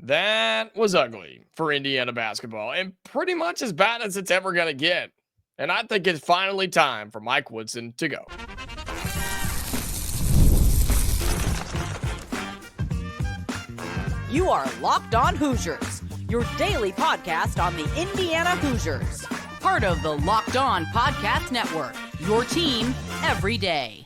That was ugly for Indiana basketball and pretty much as bad as it's ever going to get. And I think it's finally time for Mike Woodson to go. You are Locked On Hoosiers, your daily podcast on the Indiana Hoosiers. Part of the Locked On Podcast Network, your team every day.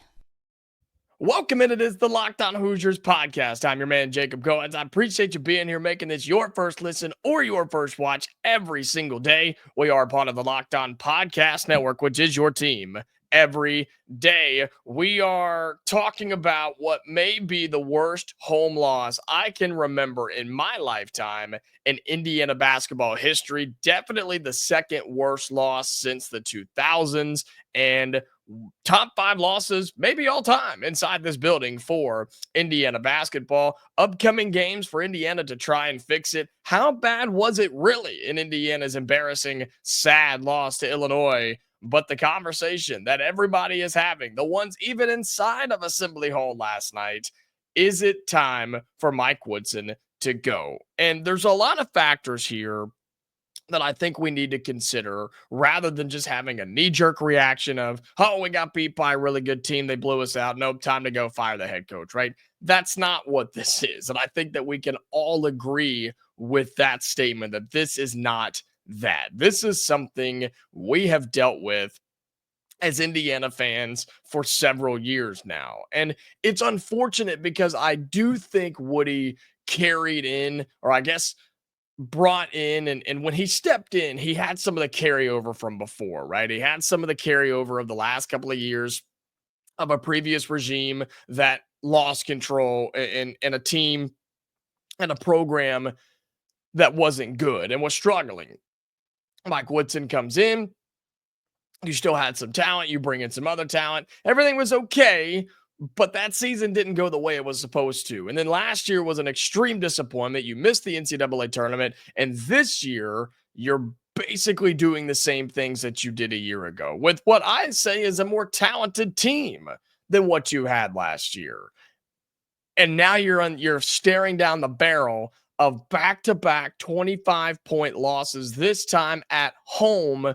Welcome in. It is the Locked On Hoosiers podcast. I'm your man, Jacob Goins. I appreciate you being here, making this your first listen or your first watch every single day. We are part of the Locked On Podcast Network, which is your team every day. We are talking about what may be the worst home loss I can remember in my lifetime in Indiana basketball history. Definitely the second worst loss since the 2000s, and top 5 losses, maybe all time, inside this building for Indiana basketball. Upcoming games for Indiana to try and fix it. How bad was it really in Indiana's embarrassing, sad loss to Illinois? But the conversation that everybody is having, the ones even inside of Assembly Hall last night, is it time for Mike Woodson to go? And there's a lot of factors here that I think we need to consider rather than just having a knee-jerk reaction of, oh, we got beat by a really good team. They blew us out. Nope, time to go fire the head coach, right? That's not what this is. And I think that we can all agree with that statement that this is not that. This is something we have dealt with as Indiana fans for several years now. And it's unfortunate because I do think Woody carried in, or I guess brought in, and when he stepped in, he had some of the carryover from before, right? He had some of the carryover of the last couple of years of a previous regime that lost control in a team and a program that wasn't good and was struggling. Mike Woodson comes in. You still had some talent. You bring in some other talent. Everything was okay, but that season didn't go the way it was supposed to. And then last year was an extreme disappointment. You missed the NCAA tournament. And this year, you're basically doing the same things that you did a year ago with what I say is a more talented team than what you had last year. And now you're staring down the barrel of back-to-back 25-point losses, this time at home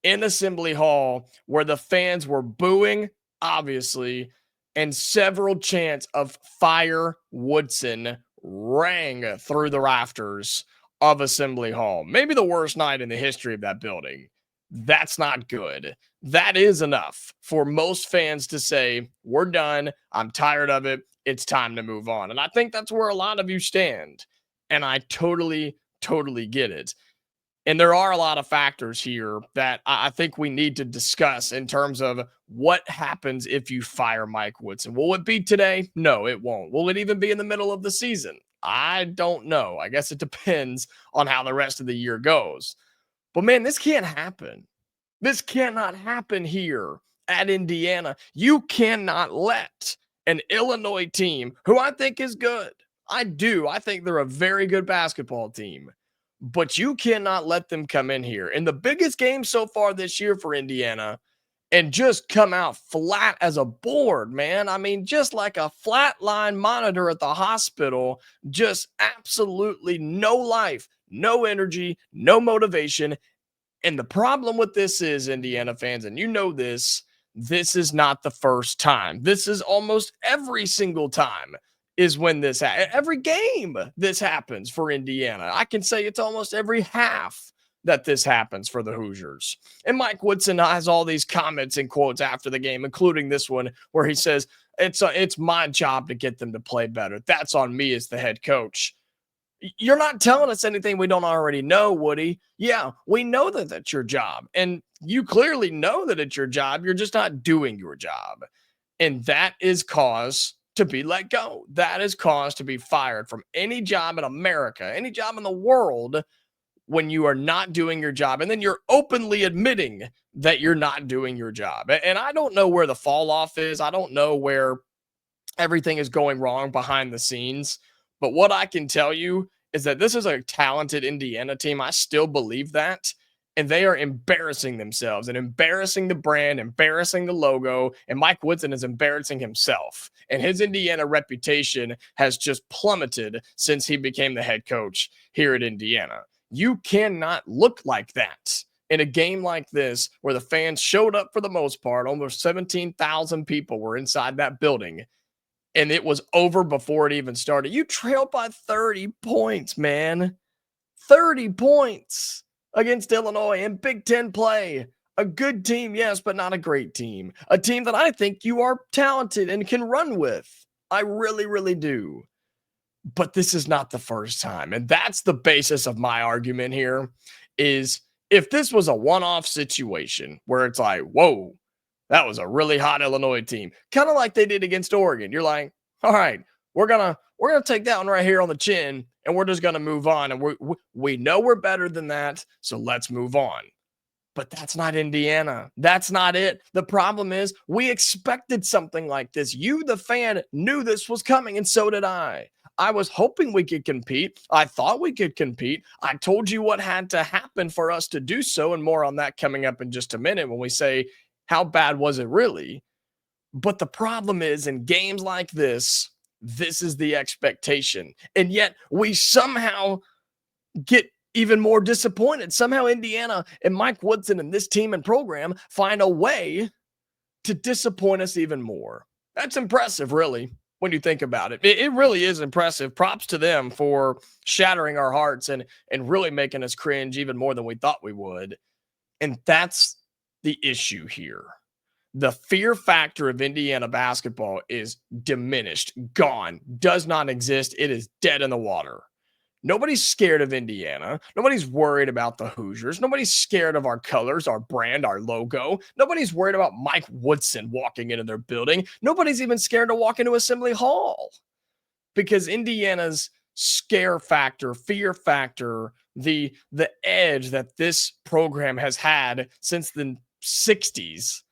in Assembly Hall, where the fans were booing, obviously, and several chants of "Fire Woodson" rang through the rafters of Assembly Hall. Maybe the worst night in the history of that building. That's not good. That is enough for most fans to say, we're done. I'm tired of it. It's time to move on. And I think that's where a lot of you stand. And I totally get it. And there are a lot of factors here that I think we need to discuss in terms of what happens if you fire Mike Woodson. Will it be today? No, it won't. Will it even be in the middle of the season? I don't know. I guess it depends on how the rest of the year goes. But man, this can't happen. This cannot happen here at Indiana. You cannot let an Illinois team, who I think is good, I think they're a very good basketball team, but you cannot let them come in here in the biggest game so far this year for Indiana and just come out flat as a board, man. I mean, just like a flatline monitor at the hospital, just absolutely no life, no energy, no motivation. And the problem with this is, Indiana fans, and you know this is not the first time. This is almost every single time is when every game this happens for Indiana. I can say it's almost every half that this happens for the Hoosiers. And Mike Woodson has all these comments and quotes after the game, including this one where he says, it's my job to get them to play better. That's on me as the head coach. You're not telling us anything we don't already know, Woody. Yeah, we know that that's your job. And you clearly know that it's your job. You're just not doing your job. And that is cause to be let go. That is cause to be fired from any job in America, any job in the world, when you are not doing your job. And then you're openly admitting that you're not doing your job. And I don't know where the fall off is. I don't know where everything is going wrong behind the scenes. But what I can tell you is that this is a talented Indiana team. I still believe that. and they are embarrassing themselves and embarrassing the brand, embarrassing the logo. And Mike Woodson is embarrassing himself. And his Indiana reputation has just plummeted since he became the head coach here at Indiana. You cannot look like that in a game like this where the fans showed up for the most part. Almost 17,000 people were inside that building, and it was over before it even started. You trailed by 30 points, man. 30 points against Illinois in Big Ten play. A good team, yes, but not a great team. A team that I think you are talented and can run with. I really, really do. But this is not the first time. And that's the basis of my argument here is if this was a one-off situation where it's like, whoa, that was a really hot Illinois team, kind of like they did against Oregon. You're like, all right, we're gonna take that one right here on the chin, and we're just gonna move on. And we know we're better than that, so let's move on. But that's not Indiana. That's not it. The problem is we expected something like this. You, the fan, knew this was coming, and so did I. I was hoping we could compete. I thought we could compete. I told you what had to happen for us to do so, and more on that coming up in just a minute when we say, how bad was it really? But the problem is in games like this, this is the expectation. And yet we somehow get even more disappointed. Somehow Indiana and Mike Woodson and this team and program find a way to disappoint us even more. That's impressive, really, when you think about it. It really is impressive. Props to them for shattering our hearts and really making us cringe even more than we thought we would. And that's the issue here. The fear factor of Indiana basketball is diminished, gone, does not exist. It is dead in the water. Nobody's scared of Indiana. Nobody's worried about the Hoosiers. Nobody's scared of our colors, our brand, our logo. Nobody's worried about Mike Woodson walking into their building. Nobody's even scared to walk into Assembly Hall because Indiana's scare factor, fear factor, the edge that this program has had since the 60s,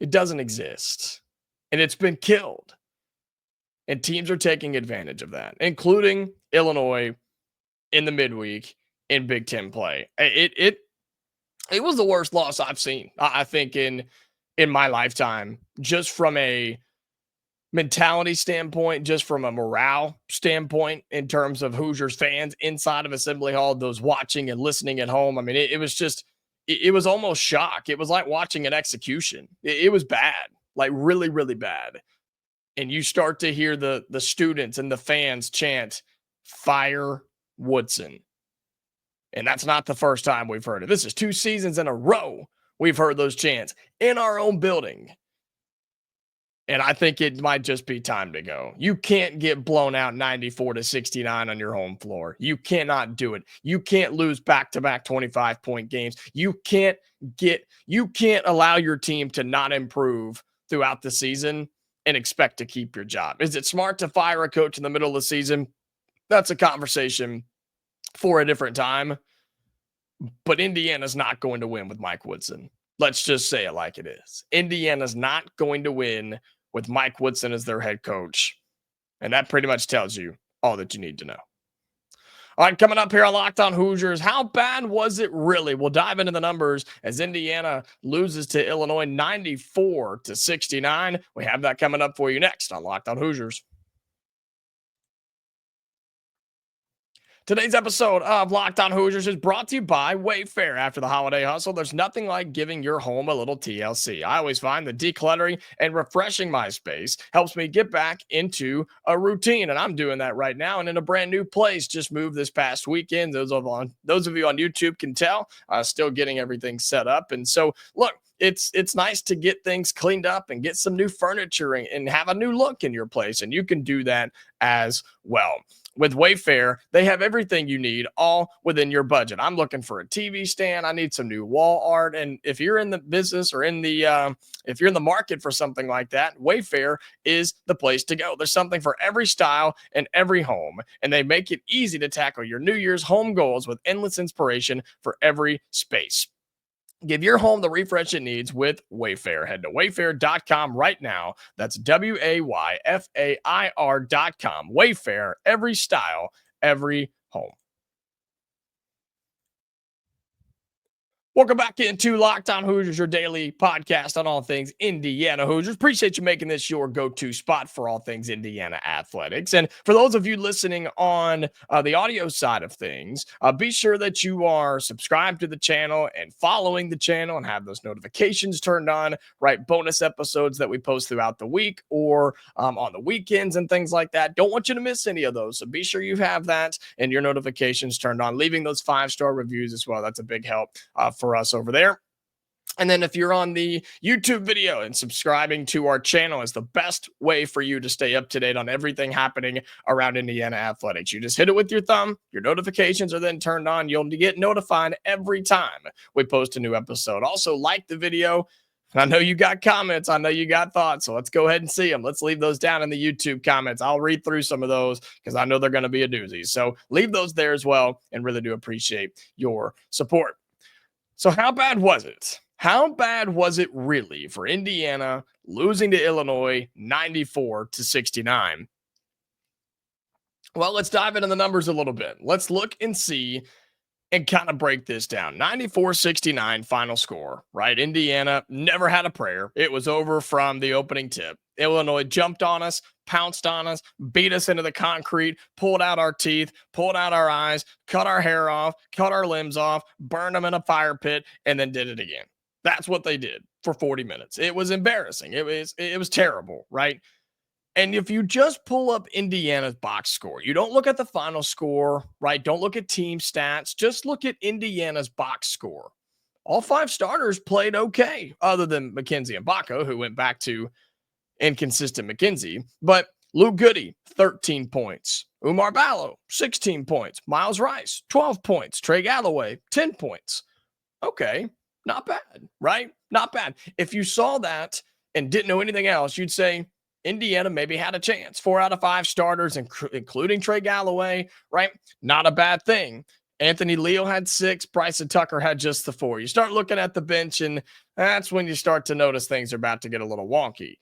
it doesn't exist. And it's been killed. And teams are taking advantage of that, including Illinois in the midweek in Big Ten play. It was the worst loss I've seen, I think, in my lifetime, just from a mentality standpoint, just from a morale standpoint, in terms of Hoosiers fans inside of Assembly Hall, those watching and listening at home. I mean, it was just, it was almost shock. It was like watching an execution. It was bad, like really, really bad. And you start to hear the students and the fans chant, "Fire Woodson." And that's not the first time we've heard it. This is 2 seasons in a row we've heard those chants in our own building. And I think it might just be time to go. You can't get blown out 94-69 on your home floor. You cannot do it. You can't lose back-to-back 25-point games. You can't allow your team to not improve throughout the season and expect to keep your job. Is it smart to fire a coach in the middle of the season? That's a conversation for a different time. But Indiana's not going to win with Mike Woodson. Let's just say it like it is. Indiana's not going to win with Mike Woodson as their head coach. And that pretty much tells you all that you need to know. All right, coming up here on Locked On Hoosiers, how bad was it really? We'll dive into the numbers as Indiana loses to Illinois 94-69. We have that coming up for you next on Locked On Hoosiers. Today's episode of Locked On Hoosiers is brought to you by Wayfair. After the holiday hustle, there's nothing like giving your home a little TLC. I always find that decluttering and refreshing my space helps me get back into a routine, and I'm doing that right now and in a brand new place. Just moved this past weekend. Those of you on YouTube can tell, still getting everything set up. And so, look, it's nice to get things cleaned up and get some new furniture and have a new look in your place, and you can do that as well. With Wayfair, they have everything you need all within your budget. I'm looking for a TV stand. I need some new wall art. And if you're in the business or if you're in the market for something like that, Wayfair is the place to go. There's something for every style and every home, and they make it easy to tackle your New Year's home goals with endless inspiration for every space. Give your home the refresh it needs with Wayfair. Head to wayfair.com right now. That's WAYFAIR.com. Wayfair, every style, every home. Welcome back into Locked On Hoosiers, your daily podcast on all things Indiana Hoosiers. Appreciate you making this your go-to spot for all things Indiana athletics. And for those of you listening on the audio side of things, be sure that you are subscribed to the channel and following the channel and have those notifications turned on, right? Bonus episodes that we post throughout the week or on the weekends and things like that. Don't want you to miss any of those. So be sure you have that and your notifications turned on. Leaving those 5-star reviews as well. That's a big help for us over there. And then if you're on the YouTube video and subscribing to our channel is the best way for you to stay up to date on everything happening around Indiana athletics. You just hit it with your thumb. Your notifications are then turned on. You'll get notified every time we post a new episode. Also, like the video. I know you got comments. I know you got thoughts. So let's go ahead and see them. Let's leave those down in the YouTube comments. I'll read through some of those because I know they're going to be a doozy. So leave those there as well and really do appreciate your support. So how bad was it? How bad was it really for Indiana losing to Illinois 94-69? Well, let's dive into the numbers a little bit. Let's look and see and kind of break this down. 94-69 final score, right? Indiana never had a prayer. It was over from the opening tip. Illinois jumped on us, pounced on us, beat us into the concrete, pulled out our teeth, pulled out our eyes, cut our hair off, cut our limbs off, burned them in a fire pit, and then did it again. That's what they did for 40 minutes. It was embarrassing. It was terrible, right? And if you just pull up Indiana's box score, you don't look at the final score, right? Don't look at team stats. Just look at Indiana's box score. All 5 starters played okay, other than Mackenzie and Mgbako, who went back to inconsistent Mackenzie. But Luke Goody, 13 points. Mgbako, 16 points. Miles Rice, 12 points. Trey Galloway, 10 points. Okay, not bad, right? Not bad. If you saw that and didn't know anything else, you'd say Indiana maybe had a chance. 4 out of 5 starters, including Trey Galloway, right? Not a bad thing. Anthony Leo had 6. Bryson Tucker had just the 4. You start looking at the bench, and that's when you start to notice things are about to get a little wonky.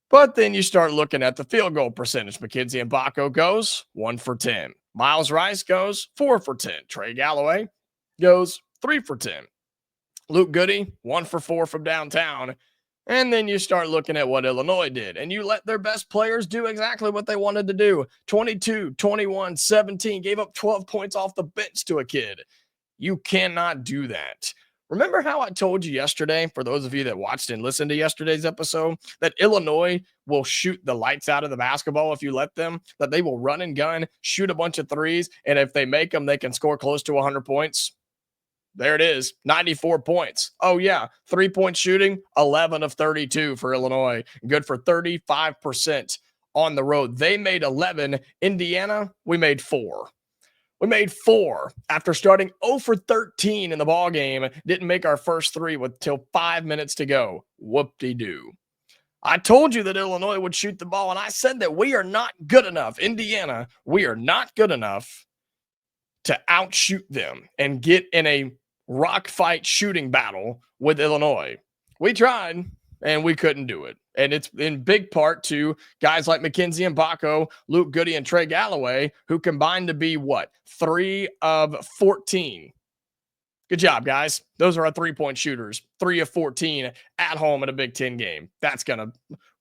But then you start looking at the field goal percentage. Mackenzie and Mgbako goes 1 for 10. Miles Rice goes 4 for 10. Trey Galloway goes 3 for 10. Luke Goody, 1 for 4 from downtown. And then you start looking at what Illinois did, and you let their best players do exactly what they wanted to do. 22, 21, 17, gave up 12 points off the bench to a kid. You cannot do that. Remember how I told you yesterday, for those of you that watched and listened to yesterday's episode, that Illinois will shoot the lights out of the basketball if you let them, that they will run and gun, shoot a bunch of threes, and if they make them, they can score close to 100 points? There it is, 94 points. Oh, yeah, 3-point shooting, 11 of 32 for Illinois. Good for 35% on the road. They made 11. Indiana, we made 4. We made 4 after starting 0 for 13 in the ball game. Didn't make our first 3 till 5 minutes to go. Whoop-de-doo. I told you that Illinois would shoot the ball, and I said that we are not good enough. Indiana, we are not good enough to outshoot them and get in a rock fight shooting battle with Illinois. We tried, and we couldn't do it. And it's in big part to guys like Mackenzie and Mgbako, Luke Goody, and Trey Galloway, who combined to be, 3 of 14. Good job, guys. Those are our 3-point shooters. 3 of 14 at home in a Big Ten game. That's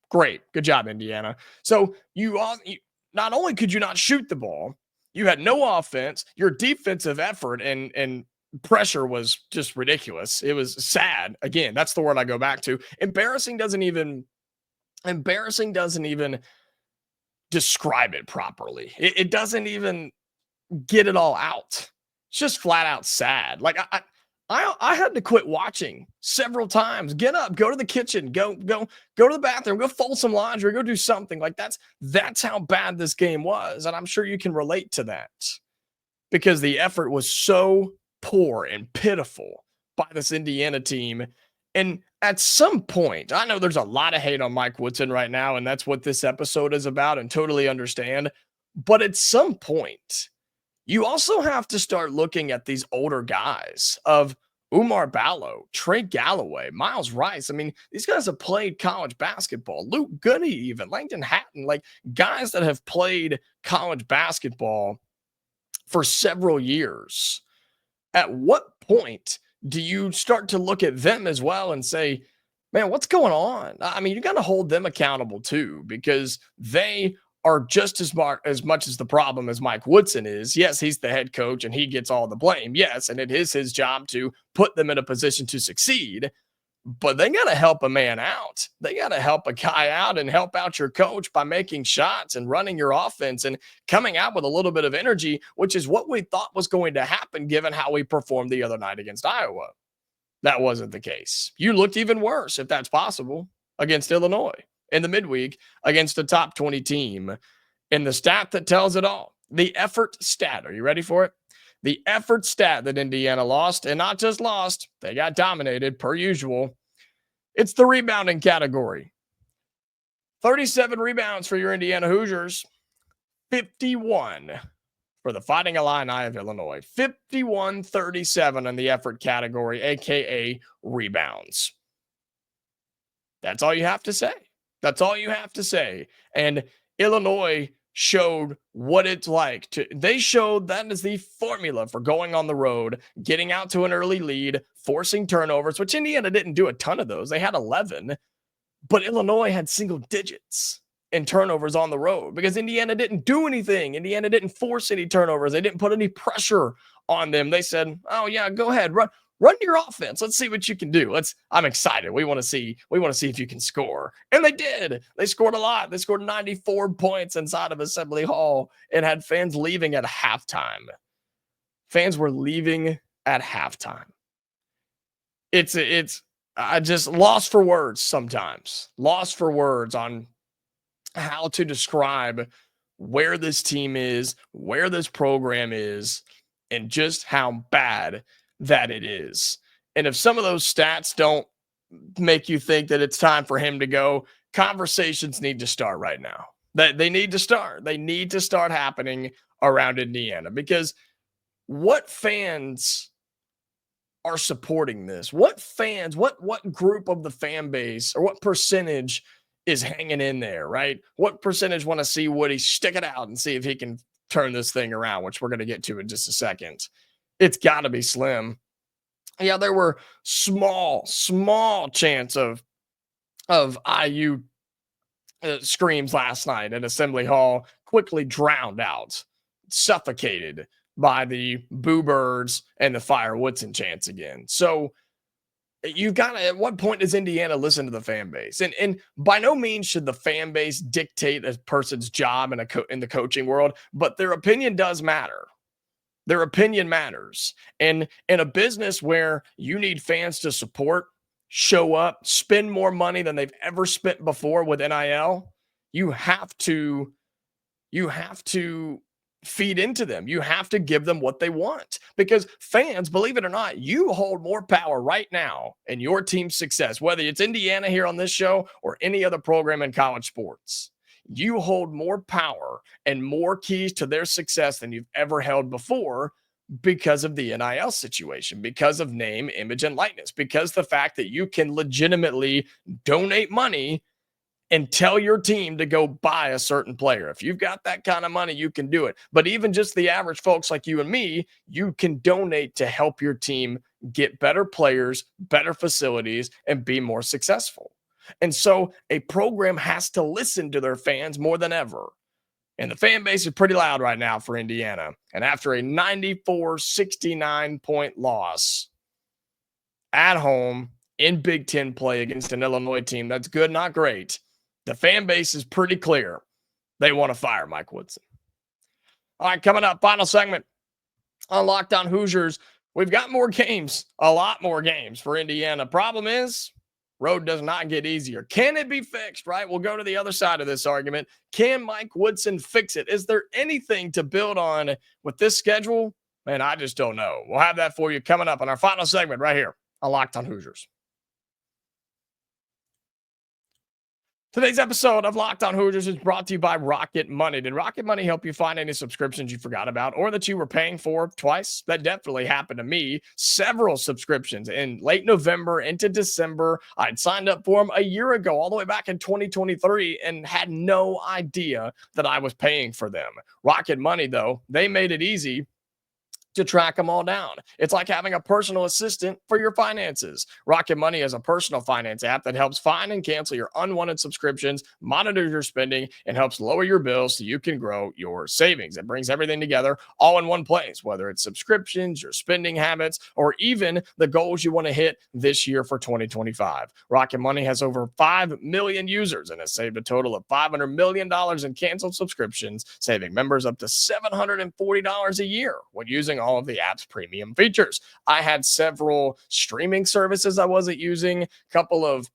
great. Good job, Indiana. So you not only could you not shoot the ball, you had no offense. Your defensive effort and pressure was just ridiculous. It was sad. Again, that's the word I go back to. Embarrassing doesn't even describe it properly. It doesn't even get it all out. It's just flat out sad. Like I had to quit watching several times. Get up, go to the kitchen, go to the bathroom, go fold some laundry, go do something. Like that's how bad this game was. And I'm sure you can relate to that because the effort was so poor and pitiful by this Indiana team. And at some point, I know there's a lot of hate on Mike Woodson right now, and that's what this episode is about, and totally understand. But at some point, you also have to start looking at these older guys of Mgbako, Trey Galloway, Miles Rice. I mean, these guys have played college basketball. Luke Goody, even Langdon Hatton, like guys that have played college basketball for several years. At what point do you start to look at them as well and say, man, what's going on? I mean, you got to hold them accountable too, because they are just as much as the problem as Mike Woodson is. Yes, he's the head coach and he gets all the blame. Yes, and it is his job to put them in a position to succeed. But they got to help a man out. They got to help a guy out and help out your coach by making shots and running your offense and coming out with a little bit of energy, which is what we thought was going to happen given how we performed the other night against Iowa. That wasn't the case. You looked even worse, if that's possible, against Illinois in the midweek against a top 20 team. And the stat that tells it all, the effort stat. Are you ready for it? The effort stat that Indiana lost, and not just lost, they got dominated per usual. It's the rebounding category. 37 rebounds for your Indiana Hoosiers, 51 for the Fighting Illini of Illinois. 51-37 in the effort category, aka rebounds. That's all you have to say. That's all you have to say. And Illinois showed what it's like they showed that is the formula for going on the road, getting out to an early lead, forcing turnovers, which Indiana didn't do a ton of those. They had 11, but Illinois had single digits in turnovers on the road because Indiana didn't do anything. Indiana didn't force any turnovers. They didn't put any pressure on them. They said, oh yeah, go ahead, run your offense. Let's see what you can do. I'm excited. We want to see if you can score. And they did. They scored a lot. They scored 94 points inside of Assembly Hall and had fans leaving at halftime. Fans were leaving at halftime. I just lost for words sometimes. Lost for words on how to describe where this team is, where this program is, and just how bad that it is. And if some of those stats don't make you think that it's time for him to go, conversations need to start right now. They need to start. They need to start happening around Indiana, because what fans are supporting this? What fans, what group of the fan base, or what percentage is hanging in there, right? What percentage want to see Woody stick it out and see if he can turn this thing around, which we're going to get to in just a second. It's got to be slim. Yeah, there were small chance of IU screams last night at Assembly Hall, quickly drowned out, suffocated by the Boo Birds and the Fire Woodson chants again. So you got to, at what point does Indiana listen to the fan base? And by no means should the fan base dictate a person's job in the coaching world, but their opinion does matter. Their opinion matters. And in a business where you need fans to support, show up, spend more money than they've ever spent before with NIL, you have to feed into them. You have to give them what they want, because fans, believe it or not, you hold more power right now in your team's success, whether it's Indiana here on this show or any other program in college sports. You hold more power and more keys to their success than you've ever held before, because of the NIL situation, because of name, image, and likeness, because the fact that you can legitimately donate money and tell your team to go buy a certain player. If you've got that kind of money, you can do it. But even just the average folks like you and me, you can donate to help your team get better players, better facilities, and be more successful. And so a program has to listen to their fans more than ever. And the fan base is pretty loud right now for Indiana. And after a 94-69 point loss at home in Big Ten play against an Illinois team that's good, not great, the fan base is pretty clear. They want to fire Mike Woodson. All right, coming up, final segment on Locked On Hoosiers. We've got more games, a lot more games for Indiana. Problem is, road does not get easier. Can it be fixed, right? We'll go to the other side of this argument. Can Mike Woodson fix it? Is there anything to build on with this schedule? Man, I just don't know. We'll have that for you coming up on our final segment right here on Locked On Hoosiers. Today's episode of Locked On Hoosiers is brought to you by Rocket Money. Did Rocket Money help you find any subscriptions you forgot about or that you were paying for twice? That definitely happened to me. Several subscriptions in late November into December. I'd signed up for them a year ago, all the way back in 2023, and had no idea that I was paying for them. Rocket Money, though, they made it easy. to track them all down. It's like having a personal assistant for your finances. Rocket Money is a personal finance app that helps find and cancel your unwanted subscriptions, monitor your spending, and helps lower your bills so you can grow your savings. It brings everything together all in one place, whether it's subscriptions, your spending habits, or even the goals you want to hit this year for 2025. Rocket Money has over 5 million users and has saved a total of $500 million in canceled subscriptions, saving members up to $740 a year when using all of the app's premium features. I had several streaming services I wasn't using, a couple of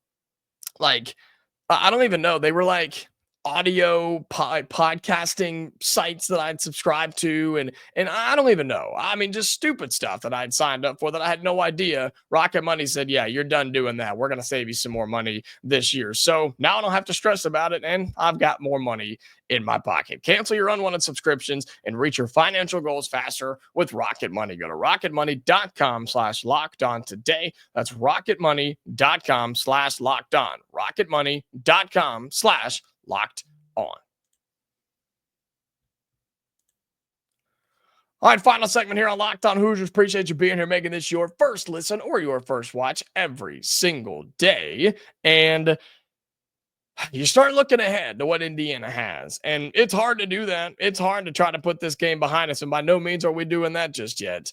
I don't even know. They were like audio podcasting sites that I'd subscribed to, and I don't even know. I mean, just stupid stuff that I'd signed up for that I had no idea. Rocket Money said, "Yeah, you're done doing that. We're gonna save you some more money this year." So now I don't have to stress about it, and I've got more money in my pocket. Cancel your unwanted subscriptions and reach your financial goals faster with Rocket Money. Go to rocketmoney.com/locked on today. That's rocketmoney.com/locked on. rocketmoney.com/locked on. All right, final segment here on Locked On Hoosiers. Appreciate you being here, making this your first listen or your first watch every single day. And you start looking ahead to what Indiana has, and it's hard to do that. It's hard to try to put this game behind us, and by no means are we doing that just yet.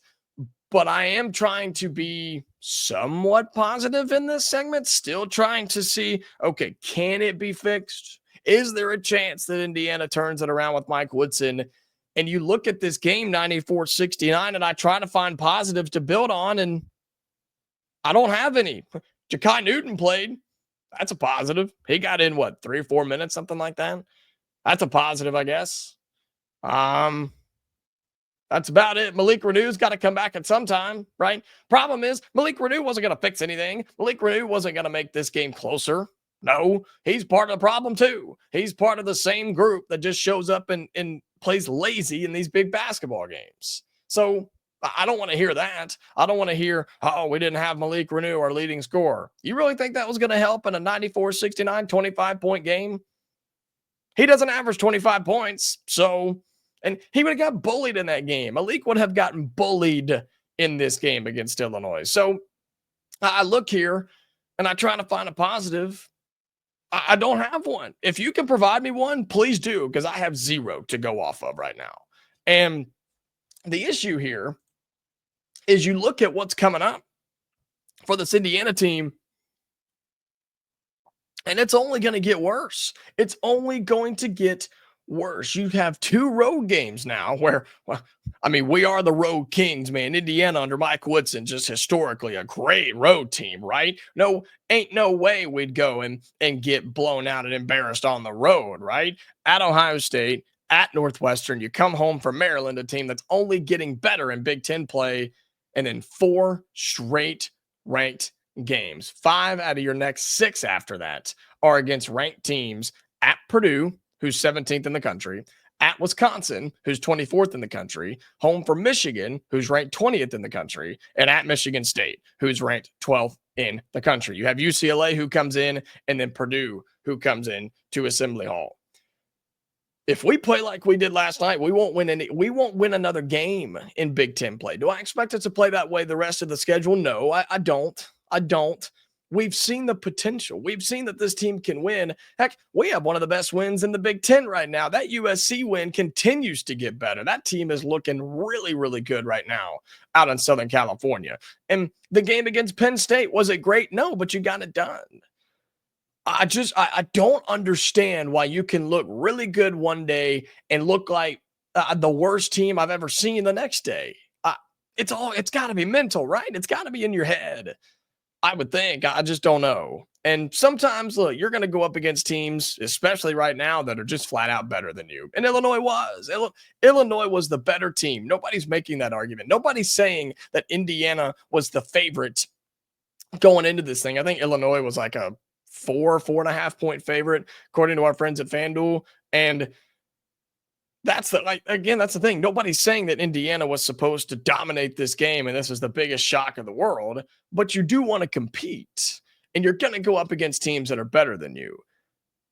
But I am trying to be somewhat positive in this segment, still trying to see, okay, can it be fixed? Is there a chance that Indiana turns it around with Mike Woodson? And you look at this game, 94-69, and I try to find positives to build on, and I don't have any. Ja'Kai Newton played. That's a positive. He got in, 3 or 4 minutes, something like that. That's a positive, I guess. That's about it. Malik Renew's got to come back at some time, right? Problem is, Malik Renew wasn't going to fix anything. Malik Renew wasn't going to make this game closer. No, he's part of the problem too. He's part of the same group that just shows up and plays lazy in these big basketball games. So I don't want to hear that. I don't want to hear, oh, we didn't have Malik Renew, our leading scorer. You really think that was going to help in a 94-69, 25-point game? He doesn't average 25 points. So, and he would have got bullied in that game. Malik would have gotten bullied in this game against Illinois. So I look here and I try to find a positive. I don't have one. If you can provide me one, please do, because I have zero to go off of right now. And the issue here is you look at what's coming up for this Indiana team, and it's only going to get worse. It's only going to get worse. You have 2 road games now where, we are the road kings, man. Indiana under Mike Woodson, just historically a great road team, right? No, ain't no way we'd go and get blown out and embarrassed on the road, right? At Ohio State, at Northwestern, you come home from Maryland, a team that's only getting better in Big Ten play, and then 4 straight ranked games. 5 out of your next 6 after that are against ranked teams at Purdue, who's 17th in the country, at Wisconsin, who's 24th in the country, home for Michigan, who's ranked 20th in the country, and at Michigan State, who's ranked 12th in the country. You have UCLA who comes in, and then Purdue who comes in to Assembly Hall. If we play like we did last night, we won't win another game in Big Ten play. Do I expect us to play that way the rest of the schedule? No, I don't. We've seen the potential. We've seen that this team can win. Heck, we have one of the best wins in the Big Ten right now. That USC win continues to get better. That team is looking really, really good right now out in Southern California. And the game against Penn State, was it great? No, but you got it done. I don't understand why you can look really good one day and look like the worst team I've ever seen the next day. It's got to be mental, right? It's got to be in your head, I would think. I just don't know. And sometimes, look, you're going to go up against teams, especially right now, that are just flat out better than you. And Illinois was. Illinois was the better team. Nobody's making that argument. Nobody's saying that Indiana was the favorite going into this thing. I think Illinois was like a 4.5 point favorite, according to our friends at FanDuel. And that's the thing. Nobody's saying that Indiana was supposed to dominate this game and this is the biggest shock of the world, but you do want to compete, and you're going to go up against teams that are better than you.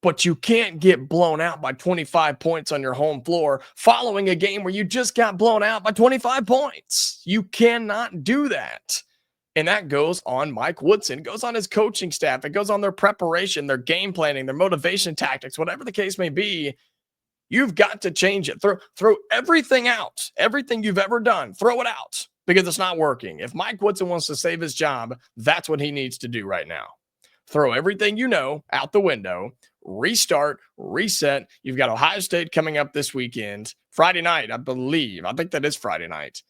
But you can't get blown out by 25 points on your home floor following a game where you just got blown out by 25 points. You cannot do that. And that goes on Mike Woodson. It goes on his coaching staff. It goes on their preparation, their game planning, their motivation tactics, whatever the case may be. You've got to change it. Throw everything out. Everything you've ever done, throw it out because it's not working. If Mike Woodson wants to save his job, that's what he needs to do right now. Throw everything you know out the window, restart, reset. You've got Ohio State coming up this weekend, Friday night, I believe. I think that is Friday night.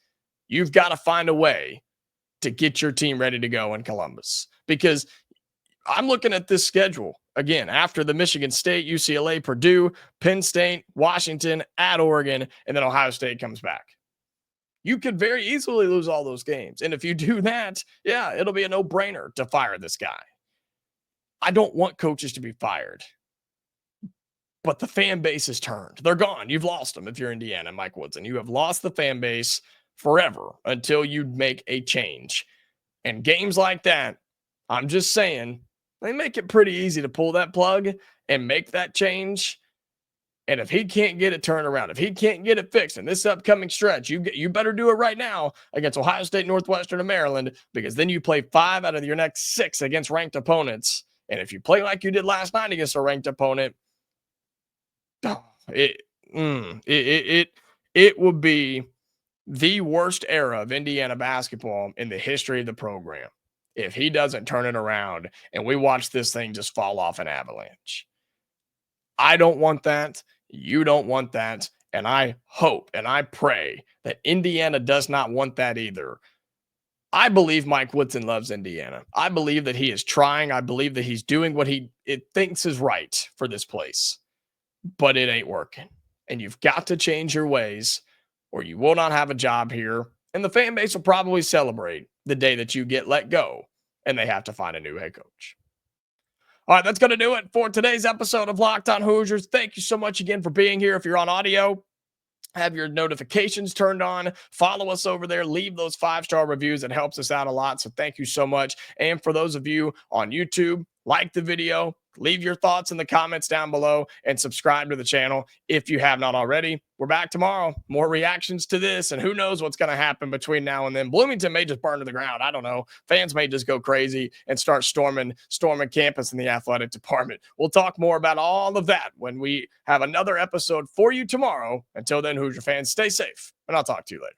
You've got to find a way to get your team ready to go in Columbus, because I'm looking at this schedule again after the Michigan State, UCLA, Purdue, Penn State, Washington, at Oregon, and then Ohio State comes back. You could very easily lose all those games. And if you do that, yeah, it'll be a no-brainer to fire this guy. I don't want coaches to be fired, but the fan base has turned. They're gone. You've lost them if you're Indiana, Mike Woodson. You have lost the fan base forever until you make a change. And games like that, I'm just saying, they make it pretty easy to pull that plug and make that change. And if he can't get it turned around, if he can't get it fixed in this upcoming stretch, you better do it right now against Ohio State, Northwestern, and Maryland, because then you play 5 out of your next 6 against ranked opponents. And if you play like you did last night against a ranked opponent, it would be the worst era of Indiana basketball in the history of the program if he doesn't turn it around and we watch this thing just fall off an avalanche. I don't want that. You don't want that. And I hope and I pray that Indiana does not want that either. I believe Mike Woodson loves Indiana. I believe that he is trying. I believe that he's doing what it thinks is right for this place. But it ain't working. And you've got to change your ways or you will not have a job here. And the fan base will probably celebrate the day that you get let go and they have to find a new head coach. All right, that's going to do it for today's episode of Locked On Hoosiers. Thank you so much again for being here. If you're on audio, have your notifications turned on. Follow us over there. Leave those 5-star reviews. It helps us out a lot. So thank you so much. And for those of you on YouTube, like the video, leave your thoughts in the comments down below, and subscribe to the channel if you have not already. We're back tomorrow. More reactions to this, and who knows what's going to happen between now and then. Bloomington may just burn to the ground. I don't know. Fans may just go crazy and start storming campus in the athletic department. We'll talk more about all of that when we have another episode for you tomorrow. Until then, Hoosier fans, stay safe, and I'll talk to you later.